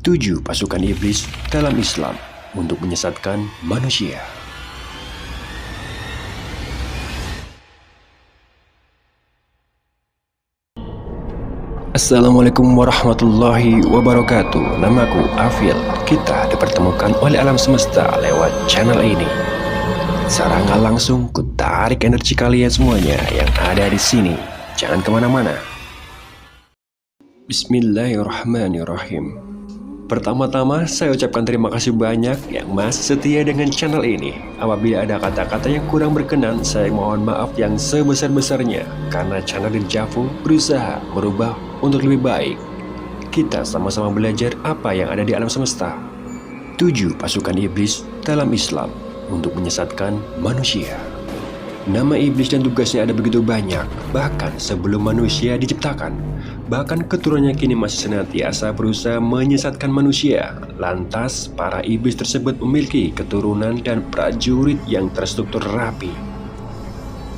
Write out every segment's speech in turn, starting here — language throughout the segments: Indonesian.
7 pasukan iblis dalam Islam untuk menyesatkan manusia. Assalamualaikum warahmatullahi wabarakatuh. Namaku Afil. Kita dipertemukan oleh alam semesta lewat channel ini. Secara nggak langsung ku tarik energi kalian semuanya yang ada di sini. Jangan kemana-mana. Bismillahirrahmanirrahim. Pertama-tama saya ucapkan terima kasih banyak yang masih setia dengan channel ini. Apabila ada kata-kata yang kurang berkenan, saya mohon maaf yang sebesar-besarnya, karena channel Dirjafu berusaha merubah untuk lebih baik. Kita sama-sama belajar apa yang ada di alam semesta. 7 pasukan iblis dalam Islam untuk menyesatkan manusia. Nama iblis dan tugasnya ada begitu banyak, bahkan sebelum manusia diciptakan. Bahkan keturunannya kini masih senantiasa berusaha menyesatkan manusia. Lantas, para iblis tersebut memiliki keturunan dan prajurit yang terstruktur rapi.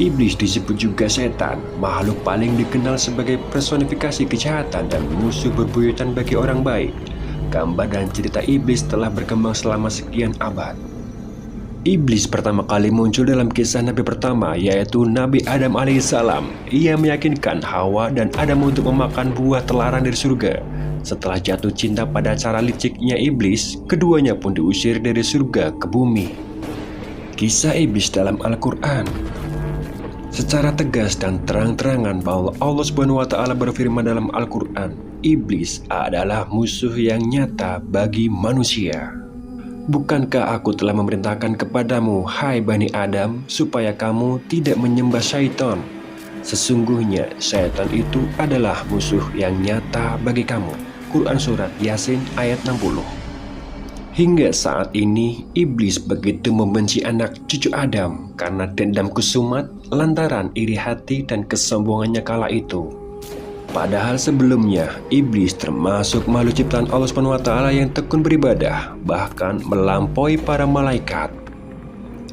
Iblis disebut juga setan, makhluk paling dikenal sebagai personifikasi kejahatan dan musuh bebuyutan bagi orang baik. Gambar dan cerita iblis telah berkembang selama sekian abad. Iblis pertama kali muncul dalam kisah Nabi pertama, yaitu Nabi Adam alaihissalam. Ia meyakinkan Hawa dan Adam untuk memakan buah terlarang dari surga. Setelah jatuh cinta pada cara liciknya iblis, keduanya pun diusir dari surga ke bumi. Kisah iblis dalam Al-Quran secara tegas dan terang-terangan bahwa Allah SWT berfirman dalam Al-Quran, iblis adalah musuh yang nyata bagi manusia. Bukankah aku telah memerintahkan kepadamu, hai Bani Adam, supaya kamu tidak menyembah syaitan? Sesungguhnya syaitan itu adalah musuh yang nyata bagi kamu. Quran Surat Yasin ayat 60. Hingga saat ini, iblis begitu membenci anak cucu Adam karena dendam kusumat lantaran iri hati dan kesombongannya kala itu. Padahal sebelumnya, iblis termasuk makhluk ciptaan Allah SWT yang tekun beribadah, bahkan melampaui para malaikat.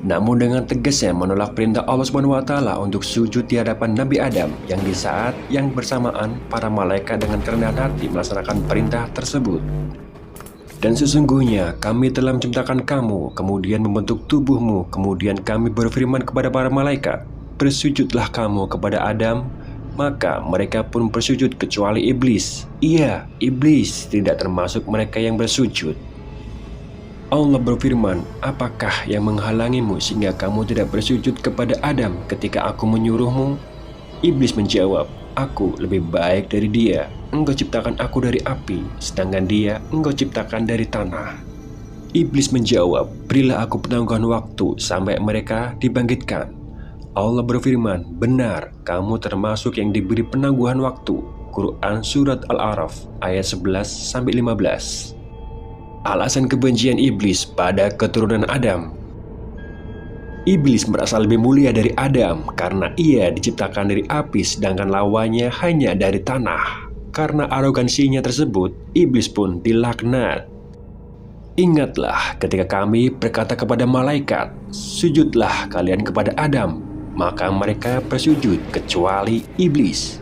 Namun dengan tegasnya menolak perintah Allah SWT untuk sujud di hadapan Nabi Adam, yang di saat yang bersamaan para malaikat dengan kerendahan hati melaksanakan perintah tersebut. Dan sesungguhnya kami telah menciptakan kamu, kemudian membentuk tubuhmu, kemudian kami berfirman kepada para malaikat, bersujudlah kamu kepada Adam. Maka mereka pun bersujud kecuali iblis. Iya, iblis tidak termasuk mereka yang bersujud. Allah berfirman, apakah yang menghalangimu sehingga kamu tidak bersujud kepada Adam ketika aku menyuruhmu? Iblis menjawab, aku lebih baik dari dia. Engkau ciptakan aku dari api, sedangkan dia engkau ciptakan dari tanah. Iblis menjawab, berilah aku penangguhan waktu sampai mereka dibangkitkan. Allah berfirman, benar, kamu termasuk yang diberi penangguhan waktu. Quran Surat Al-A'raf ayat 11-15. Alasan kebencian iblis pada keturunan Adam. Iblis merasa lebih mulia dari Adam karena ia diciptakan dari api, sedangkan lawannya hanya dari tanah. Karena arogansinya tersebut, iblis pun dilaknat. Ingatlah ketika kami berkata kepada malaikat, sujudlah kalian kepada Adam. Maka mereka bersujud kecuali iblis.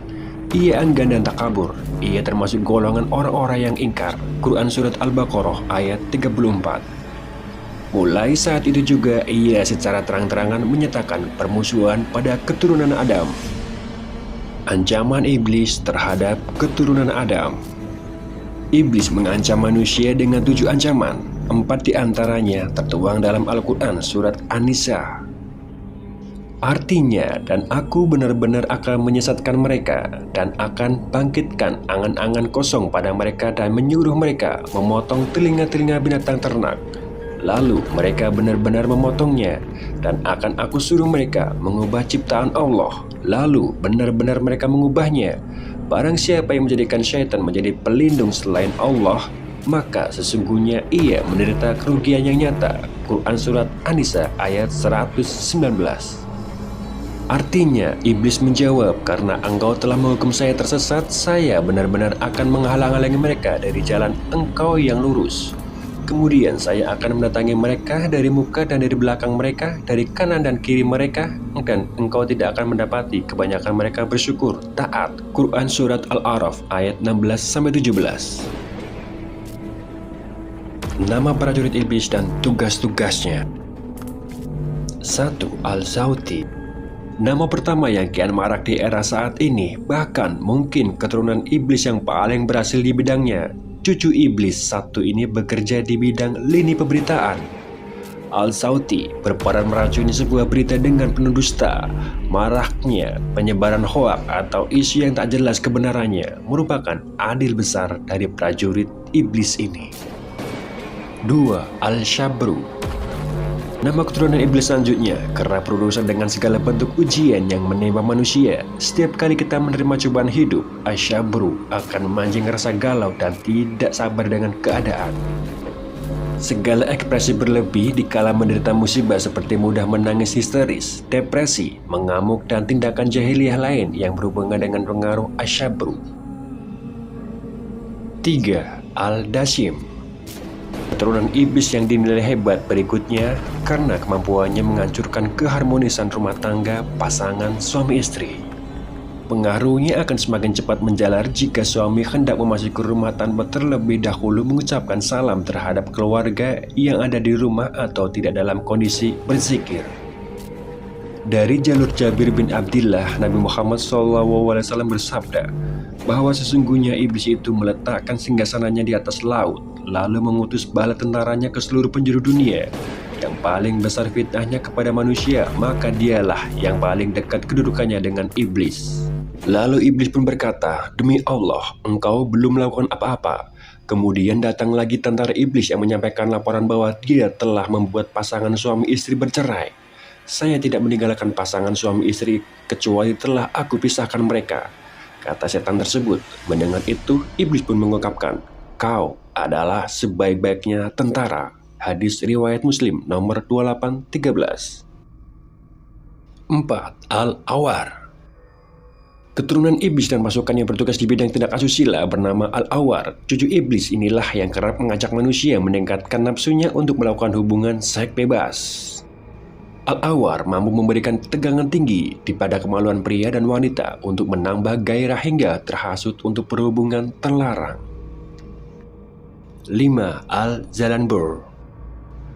Ia enggan dan takabur. Ia termasuk golongan orang-orang yang ingkar. Quran Surat Al-Baqarah ayat 34. Mulai saat itu juga ia secara terang-terangan menyatakan permusuhan pada keturunan Adam. Ancaman iblis terhadap keturunan Adam. Iblis mengancam manusia dengan 7 ancaman. 4 diantaranya tertuang dalam Al-Quran Surat An-Nisa. Artinya, dan aku benar-benar akan menyesatkan mereka dan akan bangkitkan angan-angan kosong pada mereka dan menyuruh mereka memotong telinga-telinga binatang ternak. Lalu mereka benar-benar memotongnya dan akan aku suruh mereka mengubah ciptaan Allah. Lalu benar-benar mereka mengubahnya. Barang siapa yang menjadikan syaitan menjadi pelindung selain Allah, maka sesungguhnya ia menderita kerugian yang nyata. Quran Surat An-Nisa ayat 119. Artinya, iblis menjawab, karena engkau telah menghukum saya tersesat, saya benar-benar akan menghalang-halangi mereka dari jalan engkau yang lurus. Kemudian saya akan mendatangi mereka dari muka dan dari belakang mereka, dari kanan dan kiri mereka, dan engkau tidak akan mendapati kebanyakan mereka bersyukur, taat. Quran Surat Al-A'raf ayat 16-17. Nama prajurit iblis dan tugas-tugasnya. 1. Al-Zawti. Nama pertama yang kian marak di era saat ini, bahkan mungkin keturunan iblis yang paling berhasil di bidangnya. Cucu iblis satu ini bekerja di bidang lini pemberitaan. Al-Zawti berperan meracuni sebuah berita dengan penuh dusta. Maraknya penyebaran hoak atau isu yang tak jelas kebenarannya merupakan andil besar dari prajurit iblis ini. 2. Al-Shabru. Nama keturunan iblis selanjutnya kerap berurusan dengan segala bentuk ujian yang menimpa manusia. Setiap kali kita menerima cobaan hidup, Al-Shabru akan memancing rasa galau dan tidak sabar dengan keadaan. Segala ekspresi berlebih dikala menderita musibah seperti mudah menangis histeris, depresi, mengamuk, dan tindakan jahiliyah lain yang berhubungan dengan pengaruh Al-Shabru. 3. Al-Dashim. Keturunan iblis yang dinilai hebat berikutnya karena kemampuannya menghancurkan keharmonisan rumah tangga pasangan suami istri. Pengaruhnya akan semakin cepat menjalar jika suami hendak memasuki rumah tanpa terlebih dahulu mengucapkan salam terhadap keluarga yang ada di rumah atau tidak dalam kondisi berzikir. Dari jalur Jabir bin Abdillah, Nabi Muhammad SAW bersabda bahwa sesungguhnya iblis itu meletakkan singgasananya di atas laut, lalu mengutus bala tentaranya ke seluruh penjuru dunia. Yang paling besar fitnahnya kepada manusia, maka dialah yang paling dekat kedudukannya dengan iblis. Lalu iblis pun berkata, "Demi Allah, engkau belum melakukan apa-apa." Kemudian datang lagi tentara iblis yang menyampaikan laporan bahwa dia telah membuat pasangan suami istri bercerai. "Saya tidak meninggalkan pasangan suami istri kecuali telah aku pisahkan mereka," kata setan tersebut. Mendengar itu, iblis pun mengungkapkan, "Kau adalah sebaik-baiknya tentara." Hadis riwayat Muslim nomor 2813. 4. Al-Awar. Keturunan iblis dan pasukan yang bertugas di bidang tindak asusila bernama Al-Awar. Cucu iblis inilah yang kerap mengajak manusia meningkatkan nafsunya untuk melakukan hubungan seks bebas. Al-Awar mampu memberikan tegangan tinggi di pada kemaluan pria dan wanita untuk menambah gairah hingga terhasut untuk berhubungan terlarang. 5. Al-Zalanbur.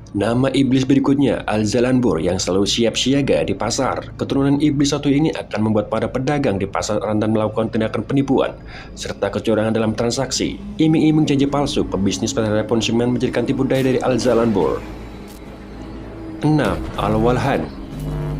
Nama iblis berikutnya Al-Zalanbur yang selalu siap siaga di pasar. Keturunan iblis satu ini akan membuat para pedagang di pasar rentan melakukan tindakan penipuan serta kecurangan dalam transaksi. Iming-iming janji palsu pebisnis terhadap konsumen menjadikan tipu daya dari Al-Zalanbur. 6. Al-Walhan.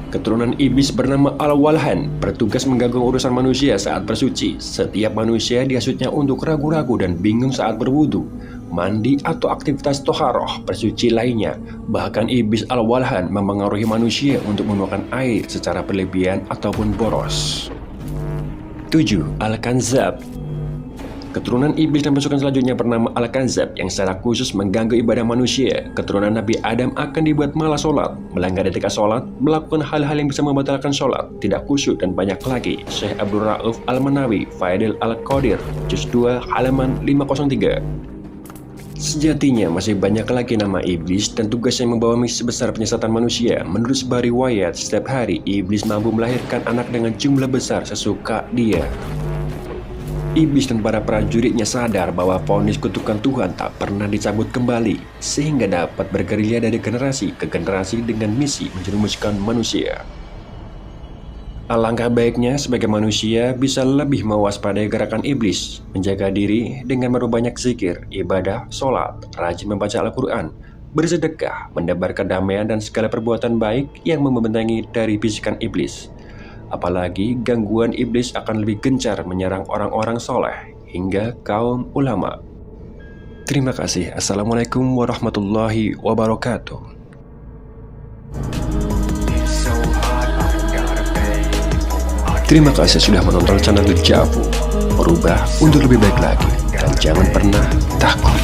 Keturunan iblis bernama Al-Walhan bertugas mengganggu urusan manusia saat bersuci. Setiap manusia dihasutnya untuk ragu-ragu dan bingung saat berwudu, mandi, atau aktivitas toharoh bersuci lainnya. Bahkan iblis Al-Walhan mempengaruhi manusia untuk memakan air secara berlebihan ataupun boros. 7. Al-Kanzab. Keturunan iblis dan pasukan selanjutnya bernama Al-Kanzab yang secara khusus mengganggu ibadah manusia. Keturunan Nabi Adam akan dibuat malas sholat, melanggar etika sholat, melakukan hal-hal yang bisa membatalkan sholat, tidak khusyuk, dan banyak lagi. Syekh Abdul Rauf Al-Manawi, Faidil Al-Qadir, Juz 2, halaman 503. Sejatinya masih banyak lagi nama iblis dan tugas yang membawa misi besar penyesatan manusia. Menurut sebuah riwayat, setiap hari iblis mampu melahirkan anak dengan jumlah besar sesuka dia. Iblis dan para prajuritnya sadar bahwa vonis kutukan Tuhan tak pernah dicabut kembali, sehingga dapat bergerilya dari generasi ke generasi dengan misi menjerumuskan manusia. Alangkah baiknya sebagai manusia bisa lebih mewaspadai gerakan iblis, menjaga diri dengan memperbanyak zikir, ibadah, sholat, rajin membaca Al-Quran, bersedekah, menebar kedamaian dan segala perbuatan baik yang membentengi dari bisikan iblis. Apalagi gangguan iblis akan lebih gencar menyerang orang-orang soleh hingga kaum ulama. Terima kasih. Assalamualaikum warahmatullahi wabarakatuh. Terima kasih sudah menonton channel Dejavu. Berubah untuk lebih baik lagi dan jangan pernah takut.